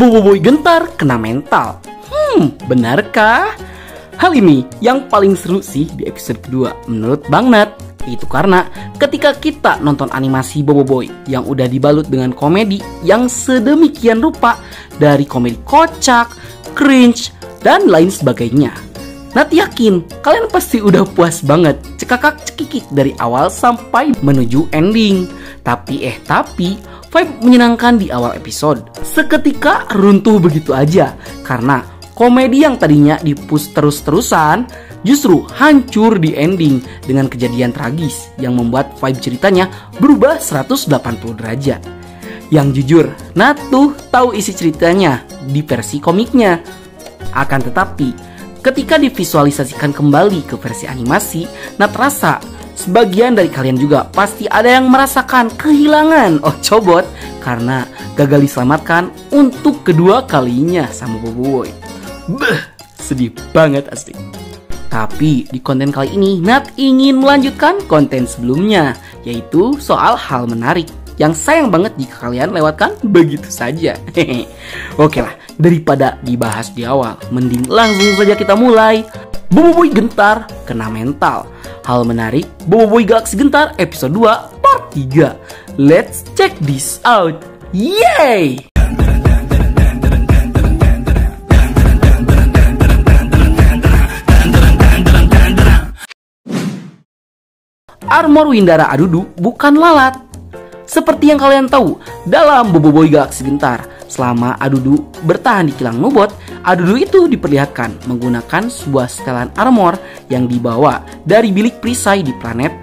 Boboiboy gentar kena mental. Benarkah? Hal ini yang paling seru sih di episode kedua menurut Bang Nat. Itu karena ketika kita nonton animasi Boboiboy yang udah dibalut dengan komedi yang sedemikian rupa, dari komedi kocak, cringe, dan lain sebagainya. Nat yakin kalian pasti udah puas banget cekakak cekikik dari awal sampai menuju ending. Tapi vibe menyenangkan di awal episode seketika runtuh begitu aja karena komedi yang tadinya di-push terus-terusan justru hancur di ending dengan kejadian tragis yang membuat vibe ceritanya berubah 180 derajat. Yang jujur, Nat tuh tahu isi ceritanya di versi komiknya. Akan tetapi, ketika divisualisasikan kembali ke versi animasi, Nat rasa sebagian dari kalian juga pasti ada yang merasakan kehilangan Ochobot karena gagal diselamatkan untuk kedua kalinya sama Boboiboy. Sedih banget asli. Tapi di konten kali ini Nat ingin melanjutkan konten sebelumnya, yaitu soal hal menarik yang sayang banget jika kalian lewatkan begitu saja. Oke lah, daripada dibahas di awal, mending langsung saja kita mulai. Boboiboy gentar kena mental. Hal menarik Boboiboy Galaksi Gentar episode 2 part 3. Let's check this out. Yay! Armor Windara Adudu bukan lalat. Seperti yang kalian tahu, dalam Boboiboy Galaksi Gentar, selama Adudu bertahan di kilang Nubot, Adudu itu diperlihatkan menggunakan sebuah setelan armor yang dibawa dari bilik perisai di planet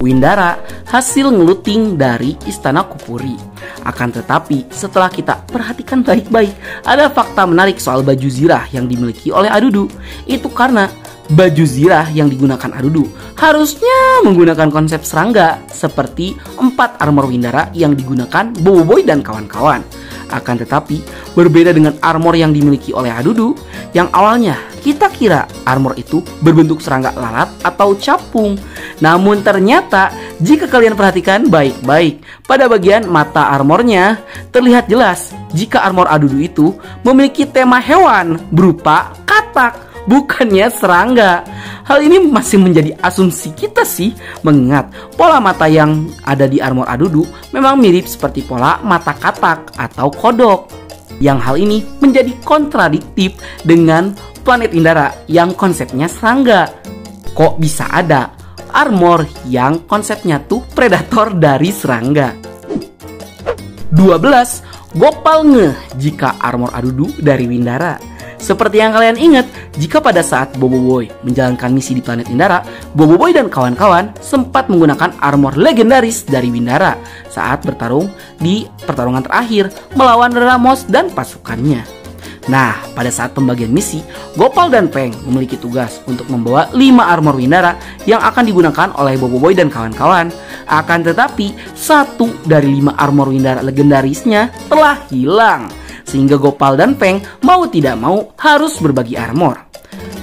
Windara, hasil ngeluting dari Istana Kupuri. Akan tetapi, setelah kita perhatikan baik-baik, ada fakta menarik soal baju zirah yang dimiliki oleh Adudu. Itu karena baju zirah yang digunakan Adudu harusnya menggunakan konsep serangga seperti 4 armor Windara yang digunakan Boboiboy dan kawan-kawan. Akan tetapi, berbeda dengan armor yang dimiliki oleh Adudu, yang awalnya kita kira armor itu berbentuk serangga lalat atau capung. Namun ternyata, jika kalian perhatikan baik-baik, pada bagian mata armornya terlihat jelas jika armor Adudu itu memiliki tema hewan berupa katak, bukannya serangga. Hal ini masih menjadi asumsi kita sih, mengingat pola mata yang ada di armor Adudu memang mirip seperti pola mata katak atau kodok. Yang hal ini menjadi kontradiktif dengan planet Windara yang konsepnya serangga. Kok bisa ada armor yang konsepnya tuh predator dari serangga? 12. Gopal ngeh jika armor Adudu dari Windara. Seperti yang kalian ingat, jika pada saat Boboiboy menjalankan misi di planet Windara, Boboiboy dan kawan-kawan sempat menggunakan armor legendaris dari Windara saat bertarung di pertarungan terakhir melawan Ramos dan pasukannya. Nah, pada saat pembagian misi, Gopal dan Peng memiliki tugas untuk membawa 5 armor Windara yang akan digunakan oleh Boboiboy dan kawan-kawan. Akan tetapi, 1 dari 5 armor Windara legendarisnya telah hilang, sehingga Gopal dan Peng mau tidak mau harus berbagi armor.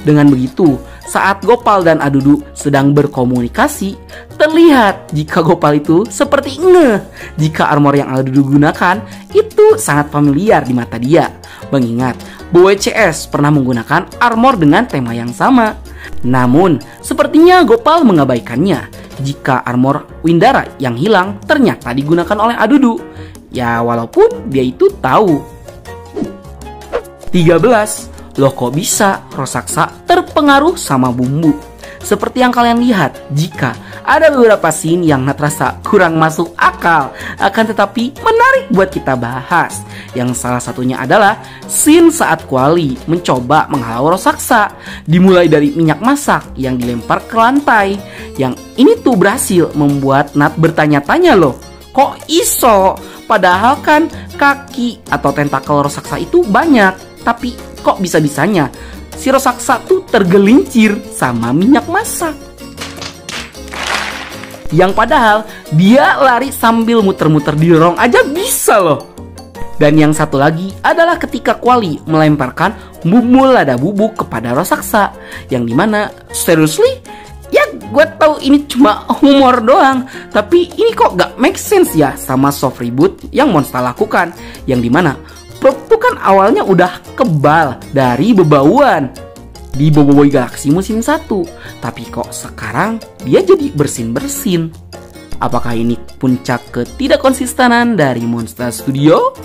Dengan begitu, saat Gopal dan Adudu sedang berkomunikasi, terlihat jika Gopal itu seperti ngeh jika armor yang Adudu gunakan itu sangat familiar di mata dia, mengingat Boboiboy CS pernah menggunakan armor dengan tema yang sama. Namun, sepertinya Gopal mengabaikannya jika armor Windara yang hilang ternyata digunakan oleh Adudu. Ya, walaupun dia itu tahu. 13. Loh kok bisa Rosaksa terpengaruh sama bumbu? Seperti yang kalian lihat, jika ada beberapa scene yang Nat rasa kurang masuk akal, akan tetapi menarik buat kita bahas. Yang salah satunya adalah scene saat Kuali mencoba menghalau Rosaksa. Dimulai dari minyak masak yang dilempar ke lantai. Yang ini tuh berhasil membuat Nat bertanya-tanya loh, kok iso? Padahal kan kaki atau tentakel Rosaksa itu banyak. Tapi kok bisa-bisanya si Rosaksa tuh tergelincir sama minyak masak? Yang padahal dia lari sambil muter-muter di lorong aja bisa loh. Dan yang satu lagi adalah ketika Kuali melemparkan bumbu lada bubuk kepada Rosaksa, yang dimana seriously, ya gue tahu ini cuma humor doang, tapi ini kok gak make sense ya sama soft reboot yang Monster lakukan, yang dimana Probe itu kan awalnya udah kebal dari bebauan di Boboiboy Galaxy musim 1. Tapi kok sekarang dia jadi bersin-bersin? Apakah ini puncak ketidakkonsistenan dari Monster Studio?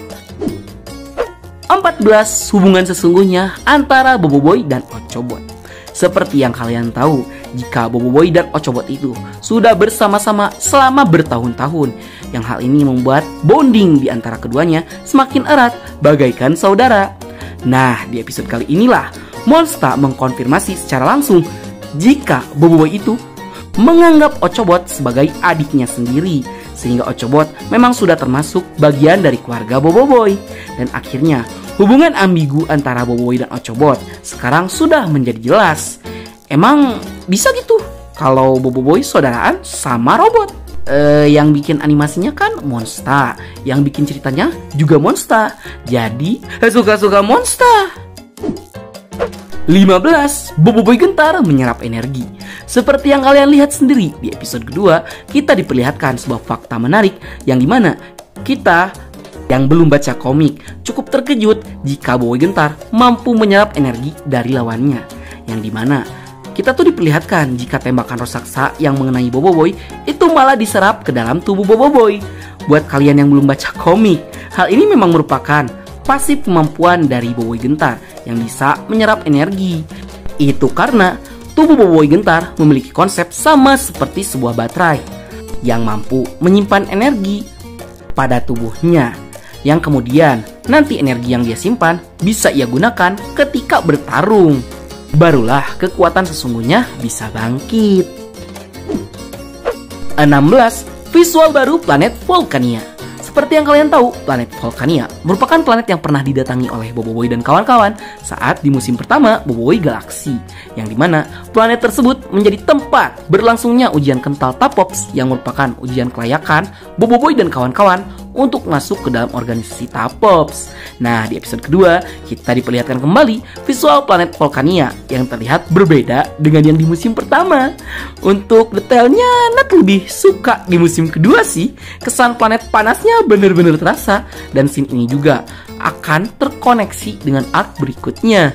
14. Hubungan sesungguhnya antara Boboiboy dan Ochobot. Seperti yang kalian tahu, jika Boboiboy dan Ochobot itu sudah bersama-sama selama bertahun-tahun, yang hal ini membuat bonding di antara keduanya semakin erat bagaikan saudara. Nah, di episode kali inilah Monster mengkonfirmasi secara langsung jika Boboiboy itu menganggap Ochobot sebagai adiknya sendiri, sehingga Ochobot memang sudah termasuk bagian dari keluarga Boboiboy. Dan akhirnya hubungan ambigu antara Boboiboy dan Ochobot sekarang sudah menjadi jelas. Emang bisa gitu kalau Boboiboy saudaraan sama robot? Yang bikin animasinya kan Monster, yang bikin ceritanya juga Monster. Jadi suka-suka Monster. 15. Boboiboy gentar menyerap energi. Seperti yang kalian lihat sendiri di episode kedua, kita diperlihatkan sebuah fakta menarik yang dimana kita yang belum baca komik cukup terkejut jika Boboiboy gentar mampu menyerap energi dari lawannya. Yang dimana kita tuh diperlihatkan jika tembakan raksasa yang mengenai Boboiboy itu malah diserap ke dalam tubuh Boboiboy. Buat kalian yang belum baca komik, hal ini memang merupakan pasif kemampuan dari Boboiboy gentar yang bisa menyerap energi. Itu karena tubuh Boboiboy gentar memiliki konsep sama seperti sebuah baterai yang mampu menyimpan energi pada tubuhnya, yang kemudian nanti energi yang dia simpan bisa ia gunakan ketika bertarung. Barulah kekuatan sesungguhnya bisa bangkit. 16. Visual baru planet Volcania. Seperti yang kalian tahu, planet Volcania merupakan planet yang pernah didatangi oleh Boboiboy dan kawan-kawan saat di musim pertama Boboiboy Galaxy, yang dimana planet tersebut menjadi tempat berlangsungnya ujian kental Tapops yang merupakan ujian kelayakan Boboiboy dan kawan-kawan untuk masuk ke dalam organisasi Tapops. Nah, di episode kedua kita diperlihatkan kembali visual planet Volcania yang terlihat berbeda dengan yang di musim pertama. Untuk detailnya, Nat lebih suka di musim kedua sih. Kesan planet panasnya bener-bener terasa, dan scene ini juga akan terkoneksi dengan arc berikutnya.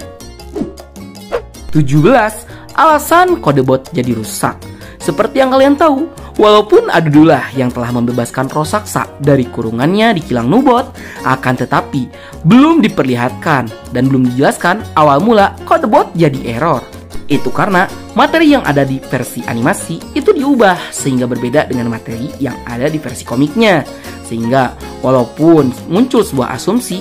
17. Alasan kode bot jadi rusak. Seperti yang kalian tahu, walaupun Adudulah yang telah membebaskan Rosaksa dari kurungannya di kilang Nubot, akan tetapi belum diperlihatkan dan belum dijelaskan awal mula kode bot jadi error. Itu karena materi yang ada di versi animasi itu diubah sehingga berbeda dengan materi yang ada di versi komiknya. Sehingga walaupun muncul sebuah asumsi,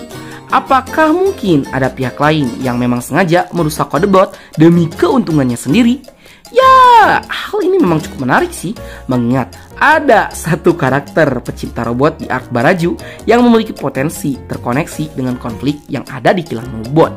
apakah mungkin ada pihak lain yang memang sengaja merusak kode bot demi keuntungannya sendiri? Ya, hal ini memang cukup menarik sih, mengingat ada satu karakter pecinta robot di Arc Baraju yang memiliki potensi terkoneksi dengan konflik yang ada di kilang Nubot.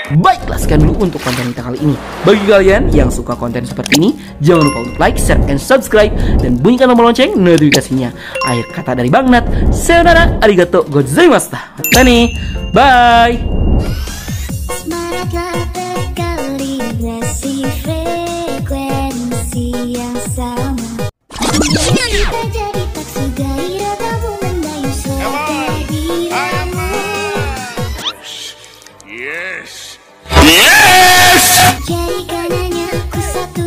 Baiklah, sekian dulu untuk konten kita kali ini. Bagi kalian yang suka konten seperti ini, jangan lupa untuk like, share, and subscribe, dan bunyikan tombol lonceng notifikasinya. Akhir kata dari Bang Nat, sayonara, arigato gozaimashita. Tani, bye! Frekuensi yang sama. Kita jadi tak segairah tabung mendayung serta diramu. Yes. Yes. Jadikan hanya aku satu